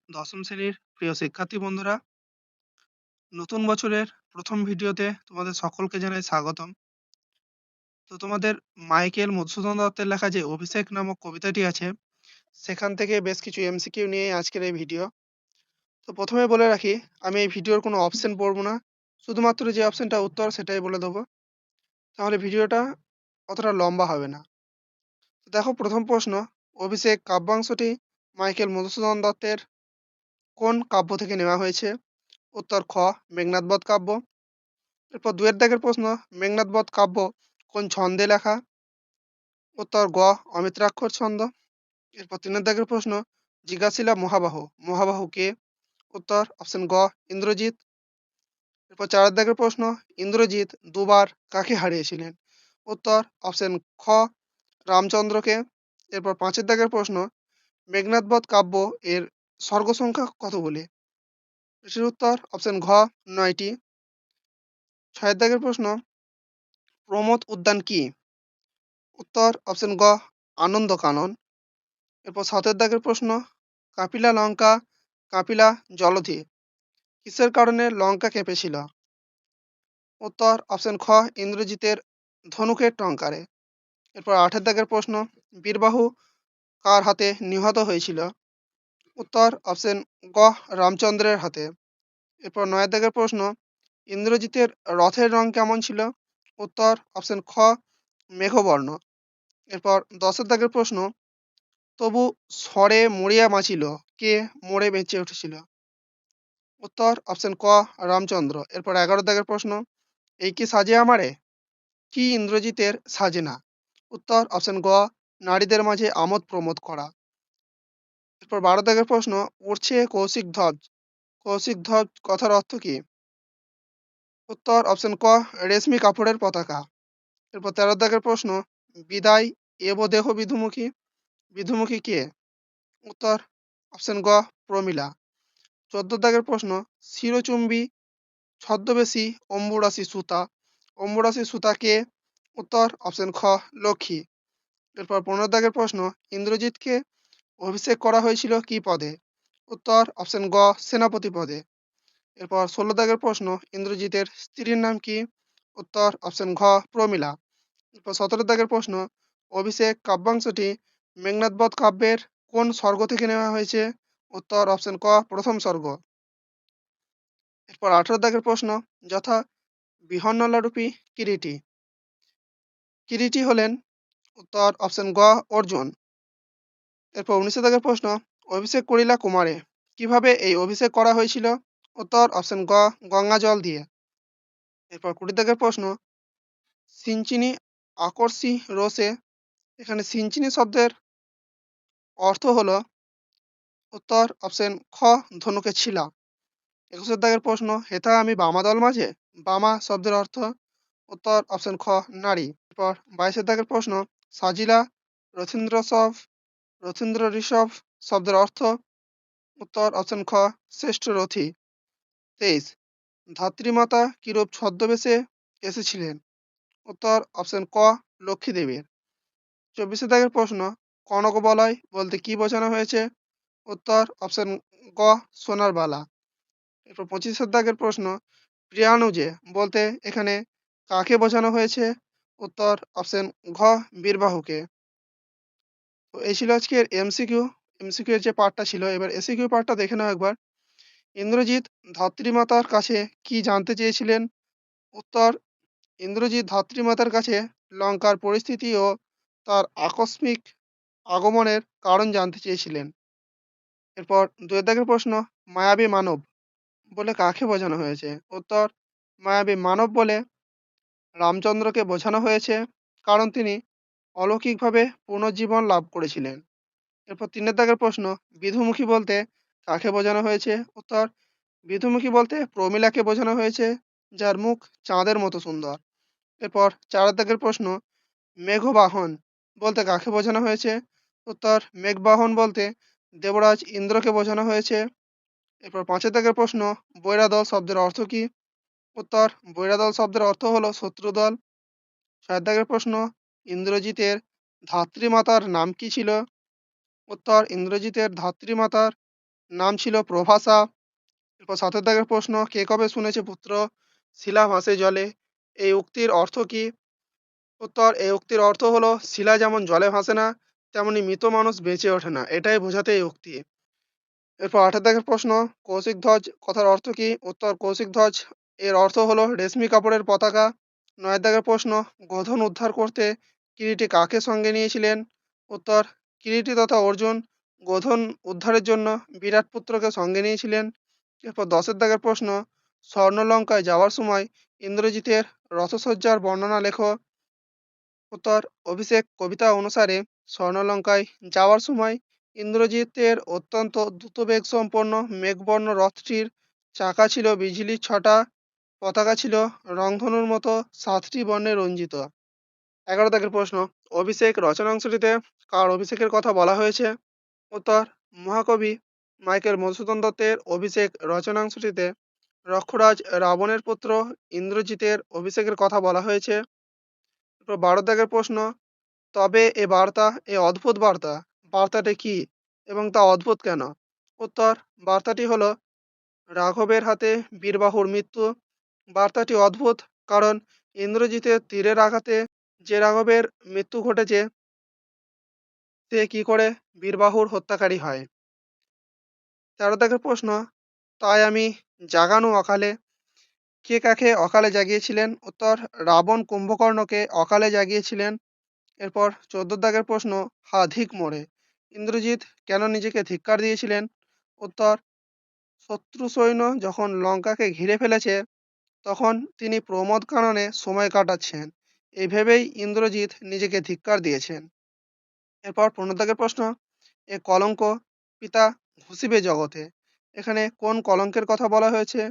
দশম শ্রেণীর প্রিয় শিক্ষার্থী বন্ধুরা, নতুন বছরের প্রথম ভিডিওতে তোমাদের সকলকে জানাই স্বাগতম। তো তোমাদের মাইকেল মধুসূদন দত্তের লেখা যে অভিষেক নামক কবিতাটি আছে, সেখান থেকে বেশ কিছু এমসিকিউ নিয়ে আজকের এই ভিডিও। তো প্রথমে বলে রাখি, আমি এই ভিডিওর কোনো অপশন পড়বো না, শুধুমাত্র যে অপশনটা উত্তর সেটাই বলে দেবো, তাহলে ভিডিওটা অতটা লম্বা হবে না। তো দেখো, প্রথম প্রশ্ন, অভিষেক কাব্যাংশটি মাইকেল মধুসূদন দত্তের কোন কাব্য থেকে নেওয়া হয়েছে? উত্তর খ, মেঘনাদ বধ কাব্য। এরপর ২ দাগের প্রশ্ন, মেঘনাদ বধ কাব্য কোন ছন্দে লেখা? উত্তর গ, অমিত্রাক্ষর ছন্দ। এরপর ৩ দাগের প্রশ্ন, জিজ্ঞাসিলা মহাবাহু, মহাবাহু কে? উত্তর অপশন গ, ইন্দ্রজিৎ। এরপর ৪ দাগের প্রশ্ন, ইন্দ্রজিৎ দুবার কাকে হারিয়েছিলেন? উত্তর অপশন খ, রামচন্দ্রকে। এরপর ৫ দাগের প্রশ্ন, মেঘনাদ বধ কাব্য এর সর্গ সংখ্যা কতগুলি? এটির উত্তর অপশন ঘ, ৯টি। ৬ দাগের প্রশ্ন, প্রমোদ উদ্যান কি? উত্তর অপশন গ, আনন্দ কানন। এরপর ৭ দাগের প্রশ্ন, কাপিলা লঙ্কা কাপিলা জলধি কিসের কারণে লঙ্কা কেঁপেছিল? উত্তর অপশন খ, ইন্দ্রজিতের ধনুকের টঙ্কারে। এরপর ৮ দাগের প্রশ্ন, বীরবাহু কার হাতে নিহত হয়েছিল? উত্তর অপশন গ, রামচন্দ্রের হাতে। এরপর ৯ দাগের প্রশ্ন, ইন্দ্রজিতের রথের রং কেমন ছিল? উত্তর অপশন খ, মেঘবর্ণ। এরপর ১০ দাগের প্রশ্ন, তবু স্বরে মরিয়া বাঁচিল, কে মরে বেঁচে উঠেছিল? উত্তর অপশন ক, রামচন্দ্র। এরপর ১১ দাগের প্রশ্ন, এই কি সাজে আমারে, কি ইন্দ্রজিতের সাজে না? উত্তর অপশন গ, নারীদের মাঝে আমোদ প্রমোদ করা। এরপর ১২ দাগের প্রশ্ন, উড়ছে কৌশিক ধ্বজ, কৌশিক ধ্বজ কথার অর্থ কি? উত্তর অপশন ক, রেশমি কাপড়ের পতাকা। এরপর ১৩ দাগের প্রশ্ন, বিদায় এব দেহ বিধুমুখী, বিধুমুখী কে? উত্তর অপশন গ, প্রমীলা। ১৪ দাগের প্রশ্ন, শিরোচুম্বী ছদ্মবেশী অম্বুরাশি সুতা, অম্বুরাশি সুতা কে? উত্তর অপশন খ, লক্ষ্মী। এরপর ১৫ দাগের প্রশ্ন, ইন্দ্রজিৎকে অভিষেক করা হয়েছিল কি পদে? উত্তর অপশন গ, সেনাপতি পদে। এরপর ১৬ দাগের প্রশ্ন, ইন্দ্রজিতের স্ত্রীর নাম কি? উত্তর অপশন ঘ, প্রমীলা। এরপর ১৭ দাগের প্রশ্ন, অভিষেক কাব্যাংশটি মেঘনাদ বধ কাব্যের কোন স্বর্গ থেকে নেওয়া হয়েছে? উত্তর অপশন ক, প্রথম স্বর্গ। এরপর ১৮ দাগের প্রশ্ন, যথা বিহন্নলারূপী কিরীটী, কিরীটী হলেন? উত্তর অপশন গ, অর্জুন। এরপর ১৯ দাগের প্রশ্ন, অভিষেক করিলা কুমারে, কিভাবে এই অভিষেক করা হয়েছিল? উত্তর অপশন গ, গঙ্গা জল দিয়ে। এরপর ২০ দাগের প্রশ্ন, সিঞ্চিনী আকর্ষী রোষে, এখানে সিঞ্চিনী শব্দের অর্থ হলো? উত্তর অপশন খ, ধনুকে ছিলা। ২১ দাগের প্রশ্ন, হেথা আমি বামাদল মাঝে, বামা শব্দের অর্থ? উত্তর অপশন খ, নারী। এরপর ২২ দাগের প্রশ্ন, সাজিলা রথীন্দ্র ঋষভ শব্দের অর্থ? উত্তর অপশন খ, শ্রেষ্ঠ রথী। ২৩, ধাত্রীমাতা কিরূপ ছদ্মবেশে এসেছিলেন? উত্তর অপশন ক, লক্ষ্মী দেবীর। ২৪ দাগের প্রশ্ন, কনক বলয় বলতে কি বোঝানো হয়েছে? উত্তর অপশন গ, সোনার বালা। এরপর ২৫ দাগের প্রশ্ন, প্রিয়ানুজে বলতে এখানে কাকে বোঝানো হয়েছে? উত্তর অপশন ঘ, বীরবাহুকে। তো এই ছিল আজকের এমসিকিউ, এমসিকিউ এর যে পার্টটা ছিল। এবার এসিকিউ পার্টটা দেখে নাও একবার। ইন্দ্রজিৎ ধাত্রীমাতার কাছে কি জানতে চেয়েছিলেন? উত্তর, ইন্দ্রজিৎ ধাত্রীমাতার কাছে লঙ্কার পরিস্থিতি ও তার আকস্মিক আগমনের কারণ জানতে চেয়েছিলেন। এরপর ২ দাগের প্রশ্ন, মায়াবী মানব বলে কাকে বোঝানো হয়েছে? উত্তর, মায়াবী মানব বলে রামচন্দ্রকে বোঝানো হয়েছে, কারণ তিনি অলৌকিকভাবে পুনর্জীবন লাভ করেছিলেন। এরপর ৩ দাগের প্রশ্ন, বিধুমুখী বলতে কাকে বোঝানো হয়েছে? উত্তর, বিধুমুখী বলতে প্রমীলাকে বোঝানো হয়েছে, যার মুখ চাঁদের মতো সুন্দর। এরপর ৪ দাগের প্রশ্ন, মেঘবাহন বলতে কাকে বোঝানো হয়েছে? উত্তর, মেঘবাহন বলতে দেবরাজ ইন্দ্রকে বোঝানো হয়েছে। এরপর ৫ দাগের প্রশ্ন, বৈরাদল শব্দের অর্থ কী? উত্তর, বৈরাদল শব্দের অর্থ হলো শত্রুদল। ৬ দাগের প্রশ্ন, ইন্দ্রজিতের ধাত্রীমাতার নাম কী ছিল? উত্তর, ইন্দ্রজিতের ধাত্রীমাতার নাম ছিল প্রভাসা। এরপর ৭ দাগের প্রশ্ন, কে কবে শুনেছে পুত্র শিলা ভাসে জলে? এই উক্তির অর্থ কি? উত্তর, এই উক্তির অর্থ হলো শিলা যেমন জলে ভাসে না, তেমনি মৃত মানুষ বেঁচে ওঠে না, এটাই বোঝাতে এই উক্তি। এরপর ৮ দাগের প্রশ্ন, কৌশিক ধ্বজ কথার অর্থ কি? উত্তর, কৌশিক ধ্বজ এর অর্থ হলো রেশমি কাপড়ের পতাকা। ৯ দাগের প্রশ্ন, গোধন উদ্ধার করতে কিরীটি কাকে সঙ্গে নিয়েছিলেন? উত্তর, কিরীটি তথা অর্জুন গোধন উদ্ধারের জন্য বিরাট পুত্রকে সঙ্গে নিয়েছিলেন। এরপর ১০ দাগের প্রশ্ন, স্বর্ণলঙ্কায় যাওয়ার সময় ইন্দ্রজিতের রথসজ্জার বর্ণনা লেখো। উত্তর, অভিষেক কবিতা অনুসারে স্বর্ণলঙ্কায় যাওয়ার সময় ইন্দ্রজিতের অত্যন্ত দ্রুতবেগসম্পন্ন মেঘবর্ণ রথটির চাকা ছিল বিজলির ছটা, পতাকা ছিল রংধনুর মতো ৭টি বর্ণে রঞ্জিত। ১১ দাগের প্রশ্ন, অভিষেক রচনাংশটিতে কার অভিষেকের কথা বলা হয়েছে? উত্তর, মহাকবি মাইকেল মধুসূদন দত্তের অভিষেক রচনাংশটিতে রক্ষরাজ রাবণের পুত্র ইন্দ্রজিতের অভিষেকের কথা বলা হয়েছে। ১২ দাগের প্রশ্ন, তবে এ বার্তা, এ অদ্ভুত বার্তা, বার্তাটি কি এবং তা অদ্ভুত কেন? উত্তর, বার্তাটি হলো রাঘবের হাতে বীরবাহুর মৃত্যু। বার্তাটি অদ্ভুত কারণ ইন্দ্রজিতের তীরের আঘাতে যে রাঘবের মৃত্যু ঘটেছে সে কি করে বীরবাহুর হত্যাকারী হয়। ১৩ দাগের প্রশ্ন, তাই আমি জাগানো অকালে, কে কাকে অকালে জাগিয়েছিলেন? উত্তর, রাবণ কুম্ভকর্ণকে অকালে জাগিয়েছিলেন। এরপর ১৪ দাগের প্রশ্ন, হা ধিক মোরে, ইন্দ্রজিৎ কেন নিজেকে ধিক্কার দিয়েছিলেন? উত্তর, শত্রু সৈন্য যখন লঙ্কাকে ঘিরে ফেলেছে তখন তিনি প্রমোদ কাননে সময় কাটাচ্ছেন, এই ভেবেই ইন্দ্রজিৎ নিজেকে ধিক্কার দিয়েছেন। এরপর ১৫ দাগের প্রশ্ন, এ কলঙ্ক পিতা ঘুষিবে জগতে, এখানে কোন কলঙ্কের কথা বলা হয়েছে?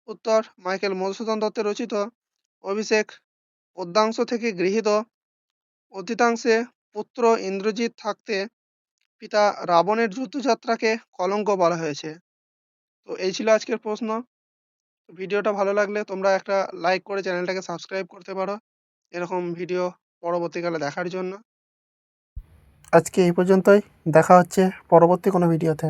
উত্তর, মাইকেল মধুসূদন দত্তের রচিত অভিষেক পদ্যাংশ থেকে গৃহীত। অতীতাংশে পুত্র ইন্দ্রজিৎ থাকতে পিতা রাবণের যুদ্ধযাত্রাকে কলঙ্ক বলা হয়েছে। তো এই ছিল আজকের প্রশ্ন। ভিডিওটা ভালো লাগলে তোমরা একটা লাইক করে চ্যানেলটাকে সাবস্ক্রাইব করতে পারো এরকম ভিডিও পরবর্তীকালে দেখার জন্য। আজকে এই পর্যন্তই, দেখা হচ্ছে পরবর্তী কোনো ভিডিওতে।